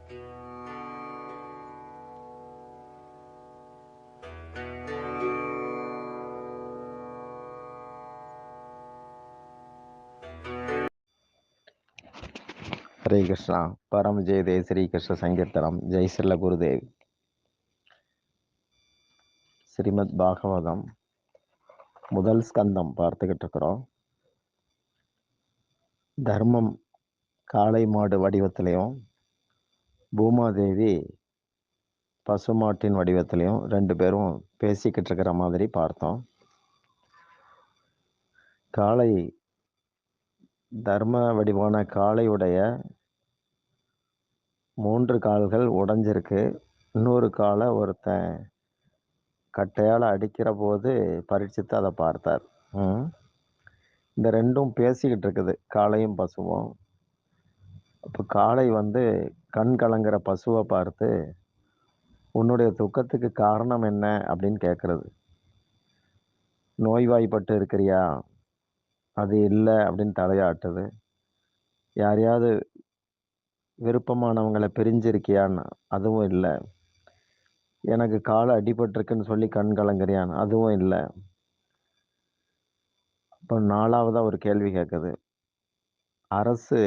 हरे कृष्णा। परम जय दे श्री कृष्ण संकीर्तनम। जय श्रील गुरुदेव। ஸ்ரீமத் பாகவதம் முதல் ஸ்கந்தம் பார்த்துக்கிட்டு இருக்கிறோம். தர்மம் காளை மாடு வடிவத்திலையும், பூமாதேவி பசுமாட்டின் வடிவத்திலையும் ரெண்டு பேரும் பேசிக்கிட்டு இருக்கிற மாதிரி பார்த்தோம். காளை தர்ம வடிவான காளையுடைய 3 கால்கள் உடைஞ்சிருக்கு. இன்னொரு காலை ஒருத்தன் கட்டையால் அடிக்கிற போது பரீட்சித்து அதை பார்த்தார். இந்த ரெண்டும் பேசிக்கிட்டு இருக்குது, காளையும் பசுவும். இப்போ காளை கண் கலங்குற பசுவை பார்த்து, உன்னுடைய துக்கத்துக்கு காரணம் என்ன அப்படின்னு கேட்குறது. நோய்வாய்ப்பட்டு இருக்கிறியா? அது இல்லை அப்படின்னு தலையாட்டுது. யாரையாவது விருப்பமானவங்களை பிரிஞ்சிருக்கியான்னு, அதுவும் இல்லை. எனக்கு காலை அடிபட்டிருக்குன்னு சொல்லி கண் கலங்குறியான்னு, அதுவும் இல்லை. இப்போ 4வதாக ஒரு கேள்வி கேட்குது. அரசு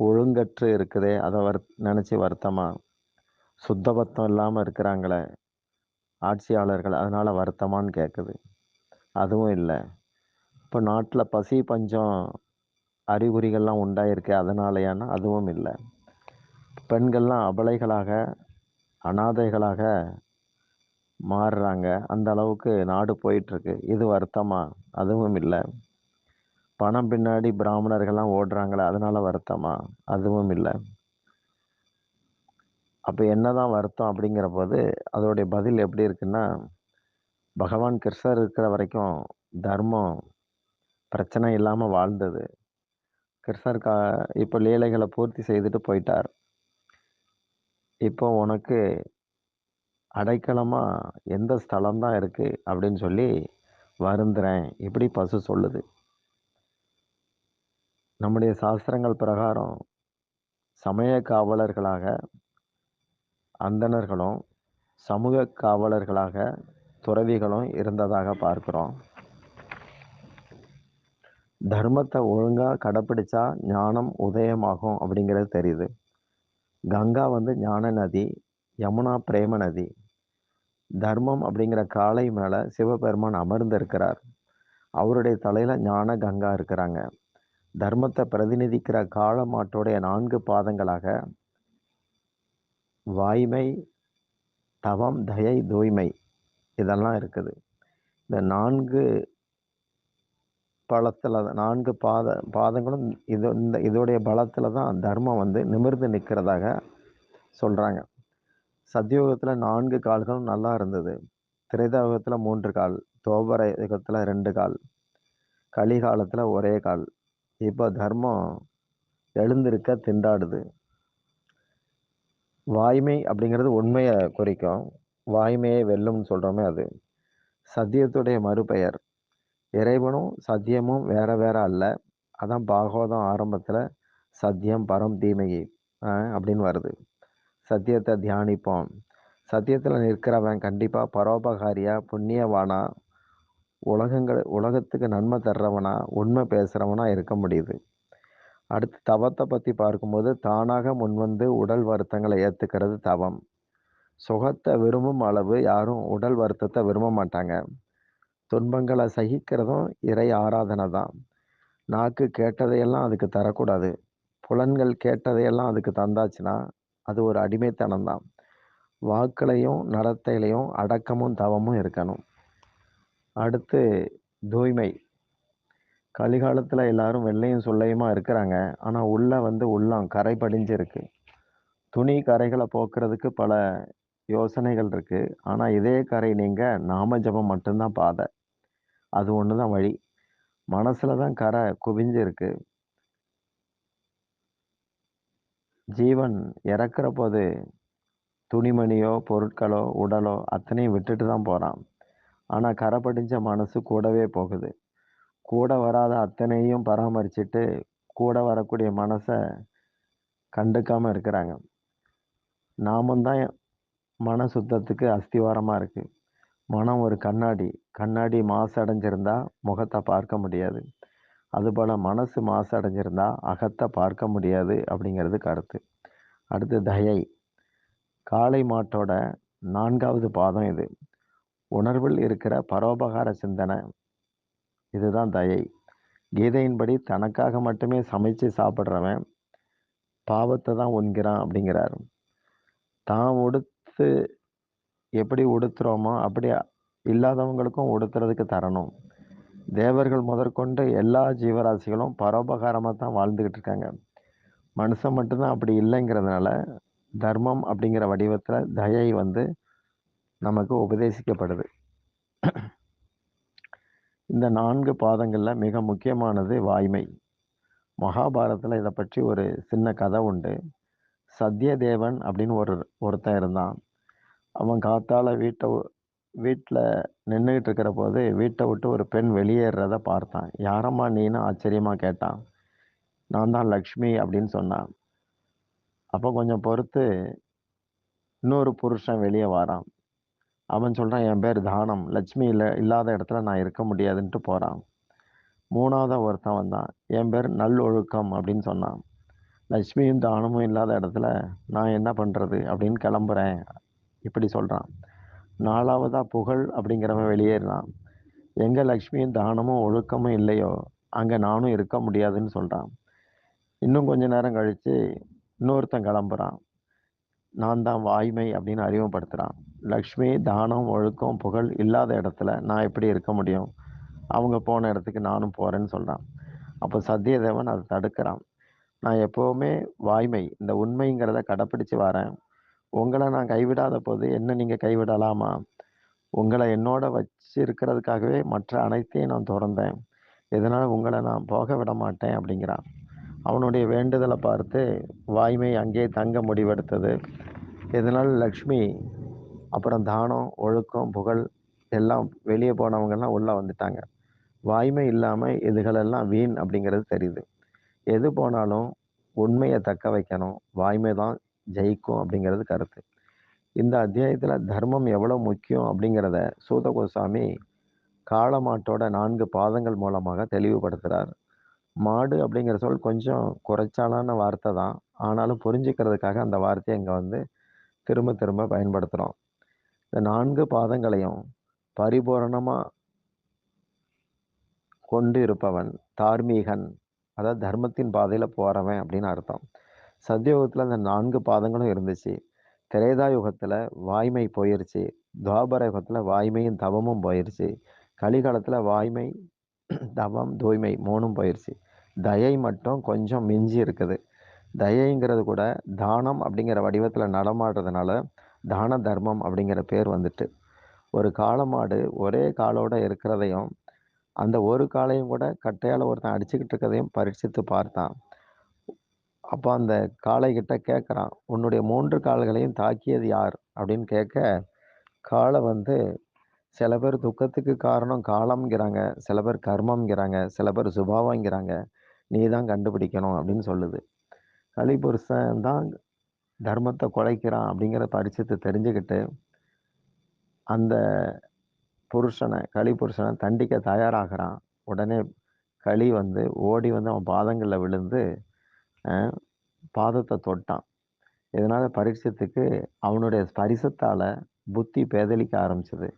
ஒழுங்கற்று இருக்குதே, அதை நினச்சி வருத்தமா? சுத்தபத்தம் இல்லாமல் இருக்கிறாங்களே ஆட்சியாளர்கள், அதனால் வருத்தமான்னு கேட்குது. அதுவும் இல்லை. இப்போ நாட்டில் பசி பஞ்சம் அறிகுறிகள்லாம் உண்டாயிருக்கு, அதனாலயானா அதுவும் இல்லை. பெண்கள்லாம் அபலைகளாக அனாதைகளாக மாறுறாங்க, அந்த அளவுக்கு நாடு போயிட்டுருக்கு, இது வருத்தமா? அதுவும் இல்லை. பணம் பின்னாடி பிராமணர்கள்லாம் ஓடுறாங்களே, அதனால வருத்தமா? அதுவும் இல்லை. அப்போ என்னதான் வருத்தம் அப்படிங்கிற போது அதோடைய பதில் எப்படி இருக்குன்னா, பகவான் கிருஷ்ணர் இருக்கிற வரைக்கும் தர்மம் பிரச்சனை இல்லாமல் வாழ்ந்தது. கிருஷ்ணர் இப்போ லீலைகளை பூர்த்தி செய்துட்டு போயிட்டார். இப்போ உனக்கு அடைக்கலமாக எந்த ஸ்தலம்தான் இருக்குது அப்படின்னு சொல்லி வருந்துறேன், இப்படி பசு சொல்லுது. நம்முடைய சாஸ்திரங்கள் பிரகாரம் சமய காவலர்களாக அந்தணர்களும், சமூக காவலர்களாக துறவிகளும் இருந்ததாக பார்க்கிறோம். தர்மத்தை ஒழுங்காக கடைப்பிடிச்சா ஞானம் உதயமாகும் அப்படிங்கிறது தெரியுது. கங்கா ஞான நதி, யமுனா பிரேம நதி. தர்மம் அப்படிங்கிற காளை மேலே சிவபெருமான் அமர்ந்து இருக்கிறார். அவருடைய தலையில் ஞான கங்கா இருக்கிறாங்க. தர்மத்தை பிரதிநிதிக்கிற காளை மாட்டோடைய 4 பாதங்களாக வாய்மை, தவம், தயை, தூய்மை இதெல்லாம் இருக்குது. இந்த 4 பலத்தில் 4 பாதங்களும் இதோடைய பலத்தில் தான் தர்மம் நிமிர்ந்து நிற்கிறதாக சொல்கிறாங்க. சத்தியோகத்தில் 4 கால்களும் நல்லா இருந்தது. திரேதாயுகத்தில் 3 கால், துவாபர யுகத்தில் 2 கால், கலிகாலத்தில் ஒரே கால். இப்போ தர்மம் எழுந்திருக்க திண்டாடுது. வாய்மை அப்படிங்கிறது உண்மையை குறிக்கும். வாய்மையை வெல்லும்னு சொல்கிறோமே, அது சத்தியத்துடைய மறுபெயர். இறைவனும் சத்தியமும் வேற வேற அல்ல. அதான் பாகவதம் ஆரம்பத்தில் சத்தியம் பரம் தீமையை அப்படின்னு வருது. சத்தியத்தை தியானிப்போம். சத்தியத்தில் நிற்கிறவன் கண்டிப்பாக பரோபகாரியா, புண்ணியவானா, உலகத்துக்கு நன்மை தர்றவனா, உண்மை பேசுகிறவனா இருக்க முடியுது. அடுத்து தவத்தை பற்றி பார்க்கும்போது, தானாக முன்வந்து உடல் வருத்தங்களை ஏற்றுக்கிறது தவம். சுகத்தை விரும்பும் அளவு யாரும் உடல் வருத்தத்தை விரும்ப மாட்டாங்க. துன்பங்களை சகிக்கிறதும் இறை ஆராதனை தான். நாக்கு கேட்டதையெல்லாம் அதுக்கு தரக்கூடாது. புலன்கள் கேட்டதையெல்லாம் அதுக்கு தந்தாச்சுன்னா அது ஒரு அடிமைத்தனம் தான். வாக்குலையும் நடத்தையிலையும் அடக்கமும் தவமும் இருக்கணும். அடுத்து தூய்மை. கலிகாலத்தில் எல்லாரும் வெள்ளையும் சொல்லையுமா இருக்கிறாங்க. ஆனால் உள்ளம் கரை படிஞ்சு இருக்கு. துணி கரைகளை போக்குறதுக்கு பல யோசனைகள் இருக்கு. ஆனால் இதே கரை நீங்க நாம ஜபம் மட்டும்தான் பாதை. அது ஒன்று தான் வழி. மனசில் தான் கரை குவிஞ்சு இருக்கு. ஜீவன் இறக்குற போது துணிமணியோ பொருட்களோ உடலோ அத்தனையும் விட்டுட்டு தான் போகிறான். ஆனால் கரை படிஞ்ச மனசு கூடவே போகுது. கூட வராத அத்தனையும் பராமரிச்சுட்டு கூட வரக்கூடிய மனசை கண்டுக்காமல் இருக்கிறாங்க. நாமம் தான் மன சுத்தத்துக்கு அஸ்திவாரமா இருக்கு. மனம் ஒரு கண்ணாடி. கண்ணாடி மாசடைஞ்சிருந்தா முகத்த பார்க்க முடியாது. அதுபோல மனசு மாசடைஞ்சிருந்தா அகத்த பார்க்க முடியாது அப்படிங்கிறது கருத்து. அடுத்து தயை. காளை மாட்டோட 4வது பாதம் இது. உணர்வில் இருக்கிற பரோபகார சிந்தனை. இதுதான் தயை. கீதையின்படி தனக்காக மட்டுமே சமைச்சு சாப்பிடுறவன் பாவத்தை தான் உண்கிறான் அப்படிங்கிறார். தான் உடுத்து எப்படி உடுத்துறோமோ அப்படி இல்லாதவங்களுக்கும் உடுத்துறதுக்கு தரணும். தேவர்கள் முதற்கொண்டு எல்லா ஜீவராசிகளும் பரோபகாரமாக தான் வாழ்ந்துக்கிட்டு இருக்காங்க. மனுஷன் மட்டும்தான் அப்படி இல்லைங்கிறதுனால தர்மம் அப்படிங்கிற வடிவத்தில் தயை வந்து நமக்கு உபதேசிக்கப்படுது. இந்த 4 பாதங்களில் மிக முக்கியமானது வாய்மை. மகாபாரதத்தில் இதை பற்றி ஒரு சின்ன கதை உண்டு. சத்யதேவன் அப்படின்னு ஒருத்தன் இருந்தான். அவன் காத்தால வீட்டில் நின்றுக்கிட்டு இருக்கிற போது வீட்டை விட்டு ஒரு பெண் வெளியேறத பார்த்தான். யாரம்மா நீன்னு ஆச்சரியமாக கேட்டான். நான் தான் லக்ஷ்மி அப்படின்னு சொன்னான். அப்போ கொஞ்சம் பொறுத்து இன்னொரு புருஷன் வெளியே வாரான். அவன் சொல்கிறான், என் பேர் தானம், லட்சுமி இல்லாத இடத்துல நான் இருக்க முடியாதுன்ட்டு போகிறான். 3வது ஒருத்தன் வந்தான். என் பேர் நல்லொழுக்கம் அப்படின்னு சொன்னான். லட்சுமியும் தானமும் இல்லாத இடத்துல நான் என்ன பண்ணுறது அப்படின்னு கிளம்புறேன் இப்படி சொல்கிறான். 4வதா புகழ் அப்படிங்கிறவன் வெளியேறான். எங்கே லக்ஷ்மியும் தானமும் ஒழுக்கமும் இல்லையோ அங்கே நானும் இருக்க முடியாதுன்னு சொல்கிறான். இன்னும் கொஞ்ச நேரம் கழித்து இன்னொருத்தன் கிளம்புறான். நான் தான் வாய்மை அப்படின்னு அறிமுகப்படுத்துகிறான். லக்ஷ்மி தானம் ஒழுக்கம் புகழ் இல்லாத இடத்துல நான் எப்படி இருக்க முடியும், அவங்க போன இடத்துக்கு நானும் போகிறேன்னு சொல்கிறான். அப்போ சத்தியதேவன் அதை தடுக்கிறான். நான் எப்போவுமே வாய்மை இந்த உண்மைங்கிறத கடைப்பிடிச்சு வரேன். உங்களை நான் கைவிடாத போது என்ன நீங்கள் கைவிடலாமா? உங்களை என்னோட வச்சு இருக்கிறதுக்காகவே மற்ற அனைத்தையும் நான் திறந்தேன். இதனால் உங்களை நான் போக விட மாட்டேன் அப்படிங்கிறான். அவனுடைய வேண்டுதலை பார்த்து வாய்மை அங்கே தங்க முடிவெடுத்தது. இதனால் லக்ஷ்மி அப்புறம் தானம் ஒழுக்கம் புகழ் எல்லாம் வெளியே போனவங்கெல்லாம் உள்ளே வந்துட்டாங்க. வாய்மை இல்லாமல் இதுகளெல்லாம் வீண் அப்படிங்கிறது தெரியுது. எது போனாலும் உண்மையை தக்க வைக்கணும், வாய்மை தான் ஜெயிக்கும் அப்படிங்கிறது கருத்து. இந்த அத்தியாயத்தில் தர்மம் எவ்வளோ முக்கியம் அப்படிங்கிறத சூத கோசாமி காளமாட்டோட 4 பாதங்கள் மூலமாக தெளிவுபடுத்துகிறார். மாடு அப்படிங்கிற சொல் கொஞ்சம் குறைச்சாலான வார்த்தை தான். ஆனாலும் புரிஞ்சுக்கிறதுக்காக அந்த வார்த்தையை இங்கே வந்து திரும்ப திரும்ப பயன்படுத்துகிறோம். இந்த 4 பாதங்களையும் பரிபூரணமாக கொண்டு இருப்பவன் தார்மீகன், அதாவது தர்மத்தின் பாதையில் போகிறவன் அப்படின்னு அர்த்தம். சத்தியோகத்தில் அந்த 4 பாதங்களும் இருந்துச்சு. திரேதா யுகத்தில் வாய்மை போயிருச்சு. துவாபர யுகத்தில் வாய்மையும் தவமும் போயிருச்சு. கலிகாலத்தில் வாய்மை தவம் தூய்மை 3ம் போயிருச்சு. தயை மட்டும் கொஞ்சம் மிஞ்சி இருக்குது. தயைங்கிறது கூட தானம் அப்படிங்கிற வடிவத்தில் நடமாடுறதுனால தான தர்மம் அப்படிங்கிற பேர் வந்துட்டு. ஒரு காளமாடு ஒரே காலோட இருக்கிறதையும் அந்த ஒரு காலையும் கூட கட்டையால் ஒருத்தன் அடிச்சுக்கிட்டு இருக்கிறதையும் பரீட்சித்து பார்த்தான். அப்போ அந்த காளை கிட்ட கேட்குறான், உன்னுடைய 3 கால்களையும் தாக்கியது யார் அப்படின்னு கேட்க, காளை வந்து சில பேர் துக்கத்துக்கு காரணம் காலம்ங்கிறாங்க, சில பேர் கர்மம்ங்கிறாங்க, சில பேர் சுபாவங்கிறாங்க, நீ தான் கண்டுபிடிக்கணும் அப்படின்னு சொல்லுது. கலிபுருஷன் தான் தர்மத்தை குலைக்கிறான் அப்படிங்கிறத பரிட்சித்து தெரிஞ்சுக்கிட்டு அந்த கலிபுருஷனை தண்டிக்க தயாராகிறான். உடனே களி வந்து ஓடி வந்து அவன் பாதங்களில் விழுந்து பாதத்தை தொட்டான். இதனால் பரீட்சத்துக்கு அவனுடைய ஸ்பரிசத்தால் புத்தி பேதலிக்க ஆரம்பிச்சது.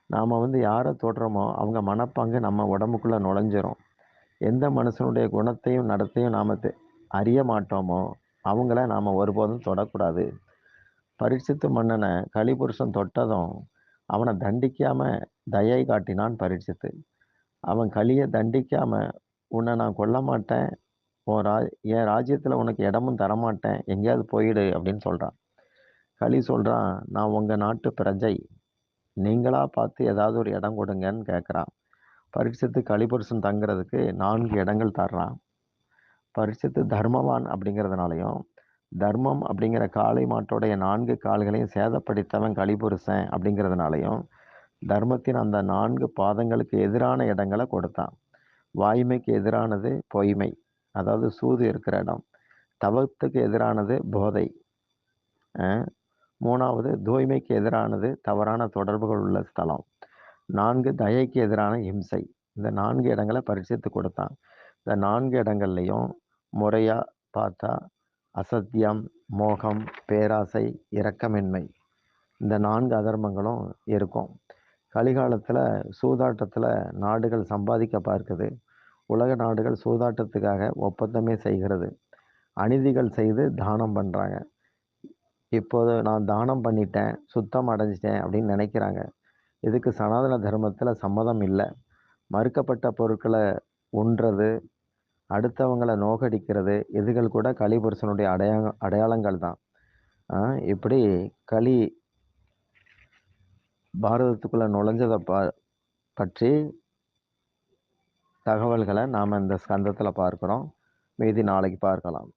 நாம் வந்து யாரை தொடுறோமோ அவங்க மனப்பாங்கு நம்ம உடம்புக்குள்ளே நுழைஞ்சிரும். எந்த மனுஷனுடைய குணத்தையும் நடத்தையும் நாம் அறிய மாட்டோமோ அவங்கள நாம் ஒருபோதும் தொடக்கூடாது. பரீட்சித்து மன்னனை கலிபுருஷன் தொட்டதும் அவனை தண்டிக்காமல் தயை காட்டினான் பரீட்சித்து. அவன் கலியை தண்டிக்காமல் உன்னை நான் கொல்ல மாட்டேன், என் ராஜ்யத்தில் உனக்கு இடமும் தரமாட்டேன், எங்கேயாவது போயிடு அப்படின்னு சொல்கிறான். களி சொல்கிறான், நான் உங்கள் நாட்டு பிரஜை, நீங்களா பார்த்து ஏதாவது ஒரு இடம் கொடுங்கன்னு கேட்குறான். பரீட்சித்து கலிபுருஷன் தங்குறதுக்கு 4 இடங்கள் தர்றான். பரீட்சித்து தர்மவான் அப்படிங்கிறதுனாலையும் தர்மம் அப்படிங்கிற காளை மாட்டோடைய 4 கால்களையும் சேதப்படுத்தவன் கலிபுருஷன் அப்படிங்கிறதுனாலையும் தர்மத்தின் அந்த 4 பாதங்களுக்கு எதிரான இடங்களை கொடுத்தான். வாய்மைக்கு எதிரானது பொய்மை, அதாவது சூது இருக்கிற இடம். தவத்துக்கு எதிரானது போதை. 3வது தூய்மைக்கு எதிரானது தவறான தொடர்புகள் உள்ள ஸ்தலம். 4 தயைக்கு எதிரான இம்சை. இந்த 4 இடங்கள பரீட்சித்து கொடுத்தான். இந்த 4 இடங்கள்லயும் முறையா பார்த்தா அசத்தியம், மோகம், பேராசை, இரக்கமின்மை இந்த 4 அதர்மங்களும் இருக்கும். கலிகாலத்துல சூதாட்டத்துல நாடுகள் சம்பாதிக்க பார்க்குது. உலக நாடுகள் சூதாட்டத்துக்காக ஒப்பந்தமே செய்கிறது. அநீதிகள் செய்து தானம் பண்றாங்க. இப்போது நான் தானம் பண்ணிட்டேன், சுத்தம் அடைஞ்சிட்டேன் அப்படின்னு நினைக்கிறாங்க. இதுக்கு சனாதன தர்மத்துல சம்மதம் இல்ல. மறுக்கப்பட்ட பொருட்கள உண்றது, அடுத்தவங்கள நோகடிக்கிறது, இதுகள் கூட கலிபுருஷனுடைய அடையாளங்கள் தான். இப்படி கலி பாரதத்துக்குள்ள நுழைஞ்சத பற்றி தகவல்கள நாம இந்த ஸ்கந்தத்துல பார்க்கிறோம். மீதி நாளைக்கு பார்க்கலாம்.